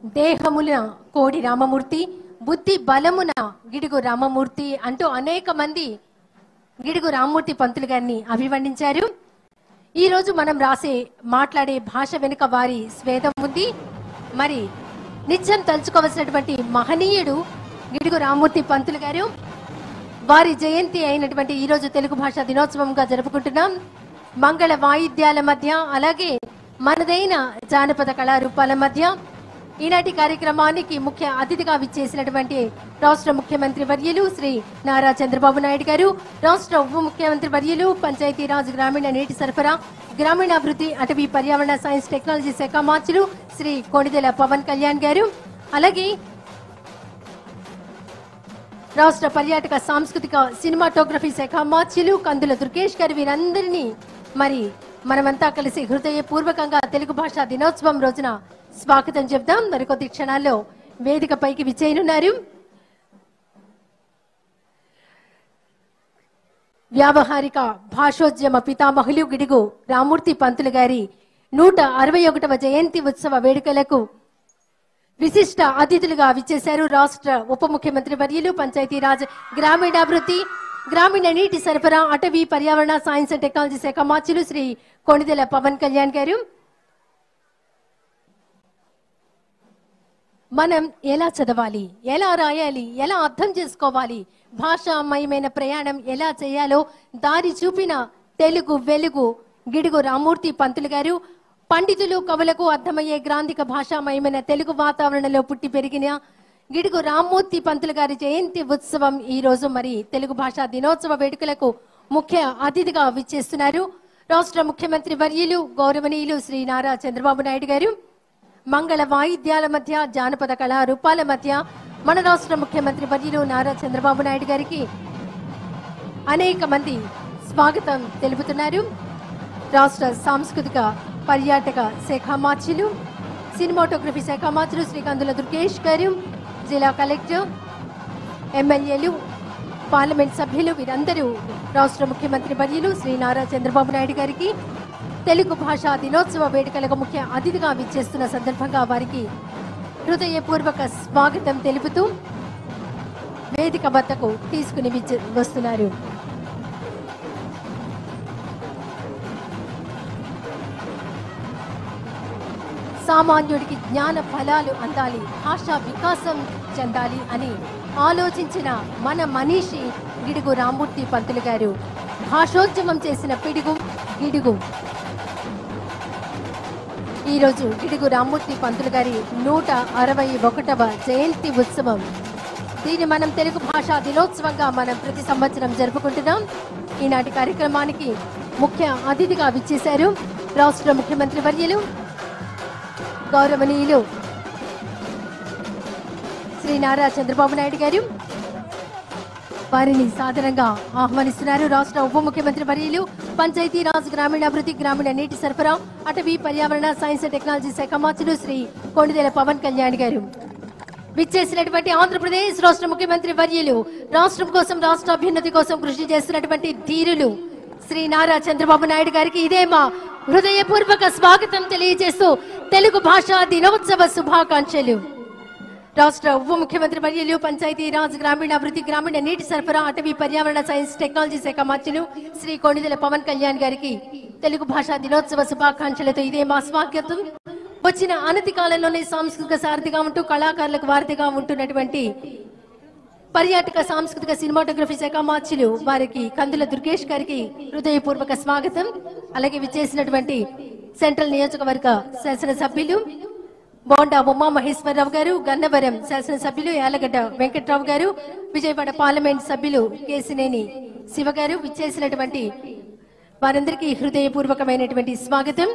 దేహమున కోడి రామమూర్తి, బుద్ధి బలమున గిడుగు రామమూర్తి అంటూ అనేక మంది గిడుగు రామమూర్తి పంతులు గారిని అభివర్ణించారు. ఈ రోజు మనం మాట్లాడే భాష వెనుక వారి స్వేదం ఉంది. మరి నిత్యం తలుచుకోవలసినటువంటి మహనీయుడు గిడుగు రామమూర్తి పంతులు గారు. వారి జయంతి అయినటువంటి ఈ రోజు తెలుగు భాషా దినోత్సవంగా జరుపుకుంటున్నాం. మంగళ వాయిద్యాల మధ్య, అలాగే మనదైన జానపద కళారూపాల మధ్య ఈనాటి కార్యక్రమానికి ముఖ్య అతిథిగా విచ్చేసినటువంటి రాష్ట్ర ముఖ్యమంత్రి వర్యులు శ్రీ నారా చంద్రబాబు నాయుడు గారు, రాష్ట్ర ఉప ముఖ్యమంత్రి వర్యులు, పంచాయతీరాజ్, గ్రామీణ నీటి సరఫరా, గ్రామీణాభివృద్ధి, అటవీ పర్యావరణ, సైన్స్ టెక్నాలజీ శాఖ మంత్రులు శ్రీ కొణిదెల పవన్ కళ్యాణ్ గారు, అలాగే రాష్ట్ర పర్యాటక, సాంస్కృతిక, సినిమాటోగ్రఫీ శాఖ మంత్రులు కందుల దుర్గేష్ గారు, వీరందరినీ మరి మనమంతా కలిసి హృదయపూర్వకంగా తెలుగు భాషా దినోత్సవం రోజున స్వాగతం చెప్దాం. మరికొద్ది క్షణాల్లో వేదికపైకి విచ్చేయనున్నారు వ్యావహారిక భాషోద్యమ పితామహులు గిడుగు రామమూర్తి పంతులు గారి 161వ జయంతి ఉత్సవ వేడుకలకు విశిష్ట అతిథులుగా విచ్చేశారు రాష్ట్ర ఉప ముఖ్యమంత్రి వర్యులు, పంచాయతీరాజ్, గ్రామీణాభివృద్ధి, గ్రామీణ నీటి సరఫరా, అటవీ పర్యావరణ, సైన్స్ అండ్ టెక్నాలజీ శాఖ మంత్రులు శ్రీ కొణిదెల పవన్ కళ్యాణ్ గారు. మనం ఎలా చదవాలి, ఎలా రాయాలి, ఎలా అర్థం చేసుకోవాలి, భాషామయమైన ప్రయాణం ఎలా చేయాలో దారి చూపిన తెలుగు వెలుగు గిడుగు రామమూర్తి పంతులు గారు. పండితులు, కవులకు అర్థమయ్యే గ్రాంధిక భాషామయమైన తెలుగు వాతావరణంలో పుట్టి పెరిగిన గిడుగు రామమూర్తి పంతులు గారి జయంతి ఉత్సవం ఈ రోజు మరి తెలుగు భాషా దినోత్సవ వేడుకలకు ముఖ్య అతిథిగా విచ్చేస్తున్నారు రాష్ట్ర ముఖ్యమంత్రి వర్యులు గౌరవనీయులు శ్రీ నారా చంద్రబాబు నాయుడు గారు. మంగళ వాయిద్యాల మధ్య, జానపద కళారూపాల మధ్య మన రాష్ట్ర ముఖ్యమంత్రి వర్యులు నారా చంద్రబాబు నాయుడు గారికి అనేక మంది స్వాగతం తెలుపుతున్నారు. రాష్ట్ర సాంస్కృతిక, పర్యాటక శాఖ మంత్రులు, సినిమాటోగ్రఫీ శాఖ మంత్రులు శ్రీ కందుల దుర్గేష్ గారు, జిల్లా కలెక్టర్, ఎమ్మెల్యేలు, పార్లమెంట్ సభ్యులు, వీరందరూ రాష్ట్ర ముఖ్యమంత్రి వర్యులు శ్రీ నారా చంద్రబాబు నాయుడు గారికి తెలుగు భాషా దినోత్సవ వేడుకలకు ముఖ్య అతిథిగా విచ్చేస్తున్న సందర్భంగా వారికి హృదయపూర్వక స్వాగతం తెలుపుతూ వేదిక వద్దకు తీసుకుని వస్తున్నారు. సామాన్యుడికి జ్ఞాన ఫలాలు అందాలి, భాషా వికాసం చెందాలి అని ఆలోచించిన మన మనీషి గిడుగు రామమూర్తి పంతులు గారు. భాషోద్యమం చేసిన పిడుగు గిడుగు. ఈరోజు గిడుగు రామమూర్తి పంతులు గారి 161వ జయంతి ఉత్సవం. దీన్ని మనం తెలుగు భాషా దినోత్సవంగా మనం ప్రతి సంవత్సరం జరుపుకుంటున్నాం. ఈనాటి కార్యక్రమానికి ముఖ్య అతిథిగా విచ్చేశారు రాష్ట్ర ముఖ్యమంత్రి వర్యులు గౌరవనీయులు శ్రీ నారా చంద్రబాబు నాయుడు గారు. వారిని సాదరంగా ఆహ్వానిస్తున్నారు రాష్ట్ర ఉప ముఖ్యమంత్రి వర్యులు, పంచాయతీరాజ్, గ్రామీణాభివృద్ధి, గ్రామీణ నీటి సరఫరా, అటవీ పర్యావరణ, సైన్స్ అండ్ టెక్నాలజీ శాఖ మంత్రులు శ్రీ కొణిదెల పవన్ కళ్యాణ్ గారు. విచ్చేసినటువంటి ఆంధ్రప్రదేశ్ రాష్ట్ర ముఖ్యమంత్రి వర్యులు, రాష్ట్రం కోసం, రాష్ట్ర అభ్యున్నతి కోసం కృషి చేస్తున్నటువంటి ధీరులు శ్రీ నారా చంద్రబాబు నాయుడు గారికి ఇదే మా హృదయపూర్వక స్వాగతం తెలియజేస్తూ తెలుగు భాషా దినోత్సవ శుభాకాంక్షలు. రాష్ట్ర ఉప ముఖ్యమంత్రి వర్యులు, పంచాయతీరాజ్, గ్రామీణాభివృద్ధి, గ్రామీణ నీటి సరఫరా, అటవీ పర్యావరణ, సైన్స్ టెక్నాలజీ శాఖ మంత్రులు శ్రీ కొణిదెల పవన్ కళ్యాణ్ గారికి తెలుగు భాషా దినోత్సవ శుభాకాంక్షలతో ఇదే మా స్వాగతం. వచ్చిన అనతి కాలంలోనే సాంస్కృతిక సారథిగా ఉంటూ కళాకారులకు వారధిగా ఉంటున్నటువంటి పర్యాటక, సాంస్కృతిక, సినిమాటోగ్రఫీ శాఖ మంత్రులు వారికి కందుల దుర్గేష్ గారికి హృదయపూర్వక స్వాగతం. అలాగే విచ్చేసినటువంటి సెంట్రల్ నియోజకవర్గ శాసనసభ్యులు బోండా ఉమా మహేశ్వరరావు గారు, గన్నవరం శాసనసభ్యులు యాలగడ్డ వెంకట్రావు గారు, విజయవాడ పార్లమెంట్ సభ్యులు కేసినేని శివ గారు విచ్చేసినటువంటి వారందరికీ హృదయపూర్వకమైనటువంటి స్వాగతం.